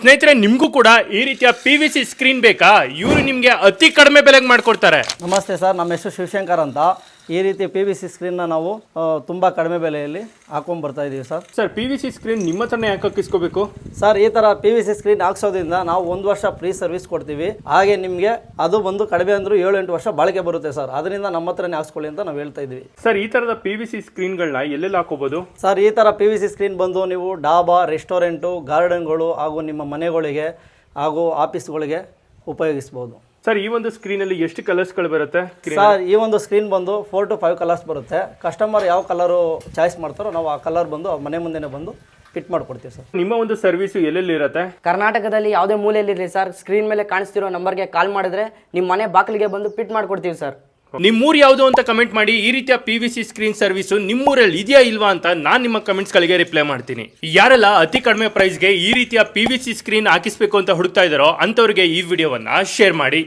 ಸ್ನೇಹಿತರೆ, ನಿಮಗೂ ಕೂಡ ಈ ರೀತಿಯ PVC ಸ್ಕ್ರೀನ್ ಬೇಕಾ? ಇವರು ನಿಮಗೆ ಅತಿ ಕಡಿಮೆ ಬೆಲೆಗೆ ಮಾಡ್ಕೊಡ್ತಾರೆ. ನಮಸ್ತೆ ಸರ್, ನಮ್ಮ ಹೆಸರು ಶಿವಶಂಕರ್ ಅಂತ. ಈ ರೀತಿ PVC ಸ್ಕ್ರೀನ್ನ ನಾವು ತುಂಬ ಕಡಿಮೆ ಬೆಲೆಯಲ್ಲಿ ಹಾಕೊಂಡು ಬರ್ತಾ ಇದ್ದೀವಿ ಸರ್. ಸರ್, PVC ಸ್ಕ್ರೀನ್ ನಿಮ್ಮ ಹತ್ರನೇ ಯಾಕೆ ಹಾಕಿಸ್ಕೋಬೇಕು? ಸರ್, ಈ ಥರ PVC ಸ್ಕ್ರೀನ್ ಹಾಕ್ಸೋದ್ರಿಂದ ನಾವು 1 ವರ್ಷ ಫ್ರೀ ಸರ್ವಿಸ್ ಕೊಡ್ತೀವಿ. ಹಾಗೆ ನಿಮಗೆ ಅದು ಬಂದು ಕಡಿಮೆ ಅಂದರೂ 7-8 ವರ್ಷ ಬಾಳಿಕೆ ಬರುತ್ತೆ ಸರ್. ಅದರಿಂದ ನಮ್ಮ ಹತ್ರನೇ ಹಾಕ್ಸ್ಕೊಳ್ಳಿ ಅಂತ ನಾವು ಹೇಳ್ತಾ ಇದ್ವಿ. ಸರ್, ಈ ಥರದ PVC ಸ್ಕ್ರೀನ್ಗಳನ್ನ ಎಲ್ಲೆಲ್ಲಿ ಹಾಕೋಬಹುದು? ಸರ್, ಈ ಥರ PVC ಸ್ಕ್ರೀನ್ ಬಂದು ನೀವು ಡಾಬಾ, ರೆಸ್ಟೋರೆಂಟು, ಗಾರ್ಡನ್ಗಳು ಹಾಗೂ ನಿಮ್ಮ ಮನೆಗಳಿಗೆ ಹಾಗೂ ಆಫೀಸ್ಗಳಿಗೆ ಉಪಯೋಗಿಸ್ಬೋದು. ಸರ್, ಈ ಒಂದು ಸ್ಕ್ರೀನಲ್ಲಿ ಎಷ್ಟು ಕಲರ್ಸ್ಗಳು ಬರುತ್ತೆ? ಸರ್, ಈ ಒಂದು ಸ್ಕ್ರೀನ್ ಬಂದು 4 to 5 ಕಲರ್ಸ್ ಬರುತ್ತೆ. ಕಸ್ಟಮರ್ ಯಾವ ಕಲರು ಚಾಯ್ಸ್ ಮಾಡ್ತಾರೋ ನಾವು ಆ ಕಲರ್ ಬಂದು ಅವ್ರ ಮನೆ ಮುಂದೆನೇ ಬಂದು ಫಿಟ್ ಮಾಡಿಕೊಡ್ತೀವಿ ಸರ್. ನಿಮ್ಮ ಒಂದು ಸರ್ವಿಸು ಎಲ್ಲೆಲ್ಲಿ ಇರುತ್ತೆ? ಕರ್ನಾಟಕದಲ್ಲಿ ಯಾವುದೇ ಮೂಲೆಯಲ್ಲಿರಲಿ ಸರ್, ಸ್ಕ್ರೀನ್ ಮೇಲೆ ಕಾಣಿಸ್ತಿರೋ ನಂಬರ್ಗೆ ಕಾಲ್ ಮಾಡಿದ್ರೆ ನಿಮ್ಮ ಮನೆ ಬಾಗಿಲಿಗೆ ಬಂದು ಫಿಟ್ ಮಾಡಿಕೊಡ್ತೀವಿ ಸರ್. ನಿಮ್ಮೂರು ಯಾವುದು ಅಂತ ಕಮೆಂಟ್ ಮಾಡಿ. ಈ ರೀತಿಯ PVC ಸ್ಕ್ರೀನ್ ಸರ್ವಿಸು ನಿಮ್ಮೂರಲ್ಲಿ ಇದೆಯಾ ಇಲ್ವಾ ಅಂತ ನಾನು ನಿಮ್ಮ ಕಮೆಂಟ್ಸ್ಗಳಿಗೆ ರಿಪ್ಲೈ ಮಾಡ್ತೀನಿ. ಯಾರೆಲ್ಲ ಅತಿ ಕಡಿಮೆ ಪ್ರೈಸ್ಗೆ ಈ ರೀತಿಯ PVC ಸ್ಕ್ರೀನ್ ಹಾಕಿಸ್ಬೇಕು ಅಂತ ಹುಡುಕ್ತಾ ಇದ್ದಾರೋ ಅಂಥವ್ರಿಗೆ ಈ ವಿಡಿಯೋವನ್ನು ಶೇರ್ ಮಾಡಿ.